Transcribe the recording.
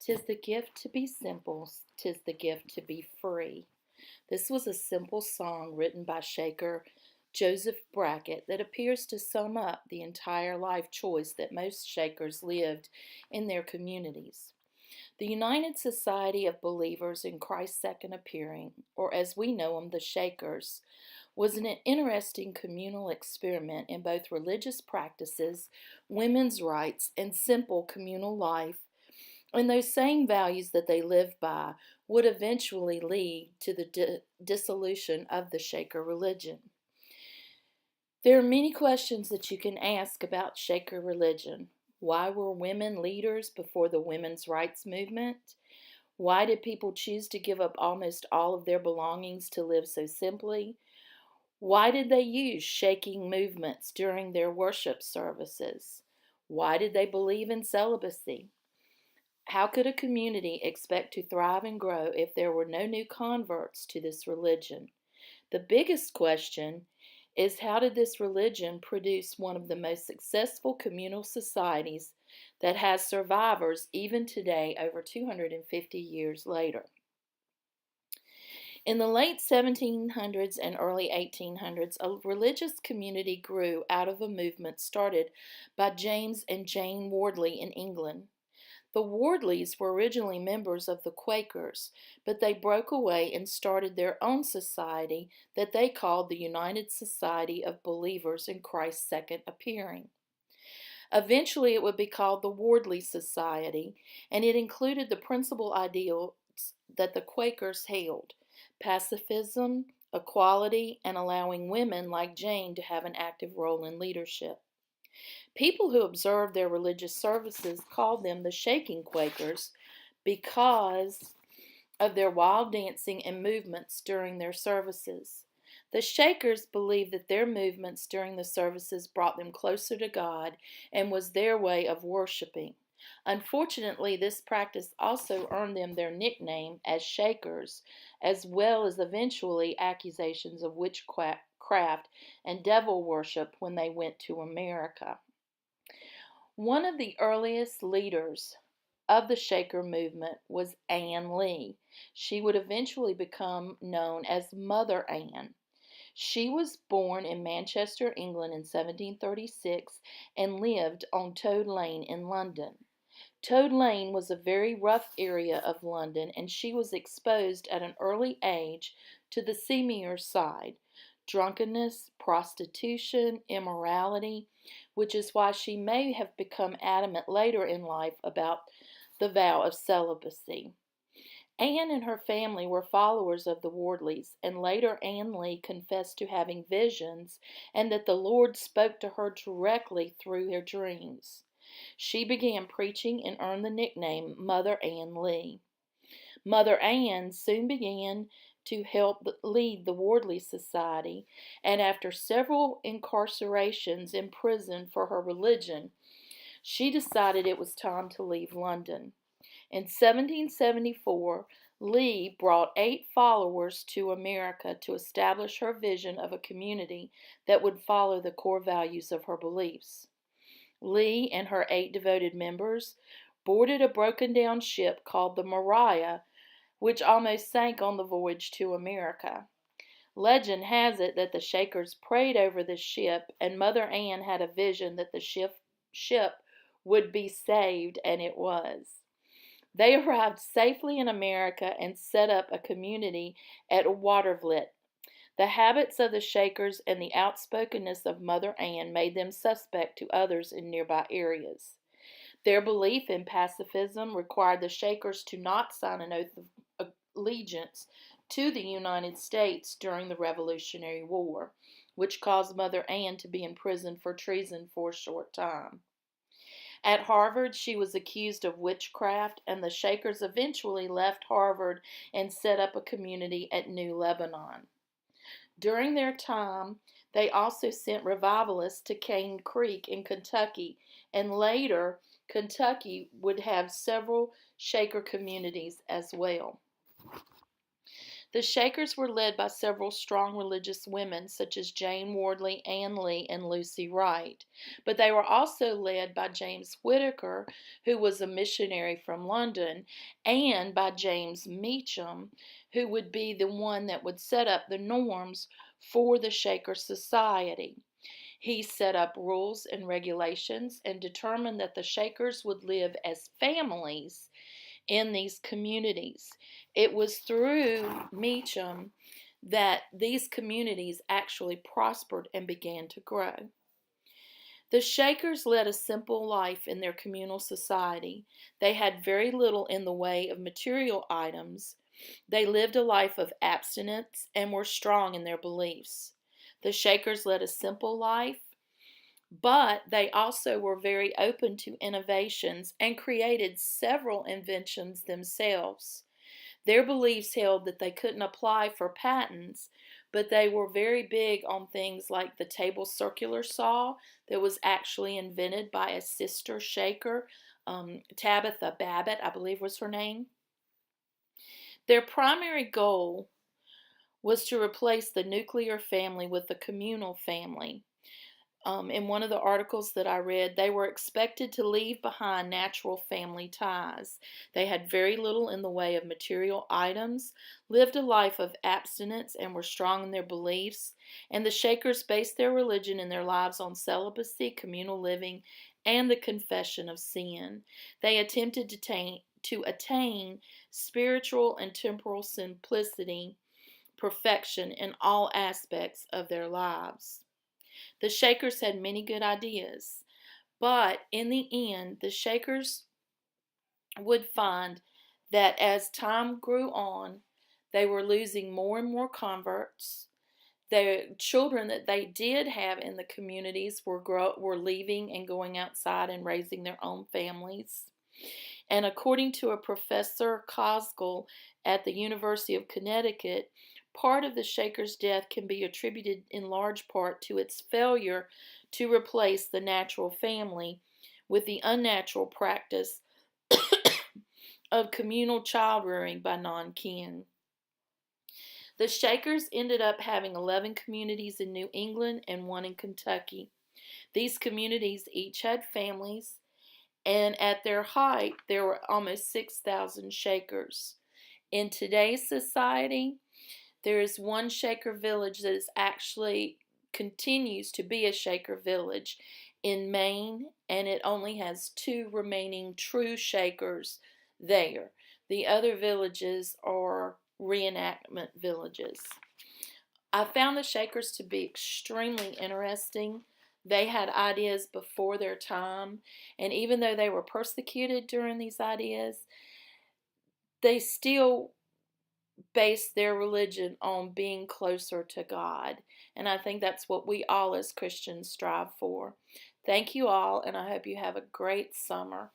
'Tis the gift to be simple, 'tis the gift to be free. This was a simple song written by Shaker Joseph Brackett that appears to sum up the entire life choice that most Shakers lived in their communities. The United Society of Believers in Christ's Second Appearing, or as we know them, the Shakers, was an interesting communal experiment in both religious practices, women's rights, and simple communal life, and those same values that they lived by would eventually lead to the dissolution of the Shaker religion. There are many questions that you can ask about Shaker religion. Why were women leaders before the women's rights movement? Why did people choose to give up almost all of their belongings to live so simply? Why did they use shaking movements during their worship services? Why did they believe in celibacy? How could a community expect to thrive and grow if there were no new converts to this religion? The biggest question is, how did this religion produce one of the most successful communal societies that has survivors even today, over 250 years later? In the late 1700s and early 1800s, a religious community grew out of a movement started by James and Jane Wardley in England. The Wardleys were originally members of the Quakers, but they broke away and started their own society that they called the United Society of Believers in Christ's Second Appearing. Eventually, it would be called the Wardley Society, and it included the principal ideals that the Quakers held: pacifism, equality, and allowing women like Jane to have an active role in leadership. People who observed their religious services called them the Shaking Quakers because of their wild dancing and movements during their services. The Shakers believed that their movements during the services brought them closer to God and was their way of worshiping. Unfortunately, this practice also earned them their nickname as Shakers, as well as eventually accusations of witchcraft and devil worship when they went to America. One of the earliest leaders of the Shaker movement was Anne Lee. She would eventually become known as Mother Ann. She was born in Manchester, England in 1736 and lived on Toad Lane in London. Toad Lane was a very rough area of London, and she was exposed at an early age to the seamier side: drunkenness, prostitution, immorality, which is why she may have become adamant later in life about the vow of celibacy. Anne and her family were followers of the Wardleys, and later Anne Lee confessed to having visions and that the Lord spoke to her directly through her dreams. She began preaching and earned the nickname Mother Ann Lee. Mother Ann soon began to help lead the Wardley Society, and after several incarcerations in prison for her religion, she decided it was time to leave London. In 1774, Lee brought 8 followers to America to establish her vision of a community that would follow the core values of her beliefs. Lee and her 8 devoted members boarded a broken-down ship called the Maria, which almost sank on the voyage to America. Legend has it that the Shakers prayed over the ship, and Mother Ann had a vision that the ship would be saved, and it was. They arrived safely in America and set up a community at Watervliet. The habits of the Shakers and the outspokenness of Mother Ann made them suspect to others in nearby areas. Their belief in pacifism required the Shakers to not sign an oath of allegiance to the United States during the Revolutionary War, which caused Mother Ann to be imprisoned for treason for a short time. At Harvard, she was accused of witchcraft, and the Shakers eventually left Harvard and set up a community at New Lebanon. During their time, they also sent revivalists to Cane Creek in Kentucky, and later Kentucky would have several Shaker communities as well. The Shakers were led by several strong religious women, such as Jane Wardley, Ann Lee, and Lucy Wright. But they were also led by James Whitaker, who was a missionary from London, and by James Meacham, who would be the one that would set up the norms for the Shaker Society. He set up rules and regulations and determined that the Shakers would live as families in these communities. It was through Meacham that these communities actually prospered and began to grow. The Shakers led a simple life in their communal society. They had very little in the way of material items. They lived a life of abstinence and were strong in their beliefs. The Shakers led a simple life, but they also were very open to innovations and created several inventions themselves. Their beliefs held that they couldn't apply for patents, but they were very big on things like the table circular saw that was actually invented by a sister Shaker, Tabitha Babbitt, I believe was her name. Their primary goal was to replace the nuclear family with the communal family. In one of the articles that I read, they were expected to leave behind natural family ties. They had very little in the way of material items, lived a life of abstinence, and were strong in their beliefs. And the Shakers based their religion and their lives on celibacy, communal living, and the confession of sin. They attempted to attain spiritual and temporal simplicity, perfection in all aspects of their lives. The Shakers had many good ideas, but in the end, the Shakers would find that as time grew on, they were losing more and more converts. The children that they did have in the communities were leaving and going outside and raising their own families. And according to a Professor Kosgel at the University of Connecticut, part of the Shaker's death can be attributed in large part to its failure to replace the natural family with the unnatural practice of communal child rearing by non-kin. The Shakers ended up having 11 communities in New England and one in Kentucky. These communities each had families, and at their height, there were almost 6,000 Shakers. In today's society, there is one Shaker village that is actually continues to be a Shaker village in Maine, and it only has 2 remaining true Shakers there. The other villages are reenactment villages. I found the Shakers to be extremely interesting. They had ideas before their time, and even though they were persecuted during these ideas, they still based their religion on being closer to God. And I think that's what we all as Christians strive for. Thank you all, and I hope you have a great summer.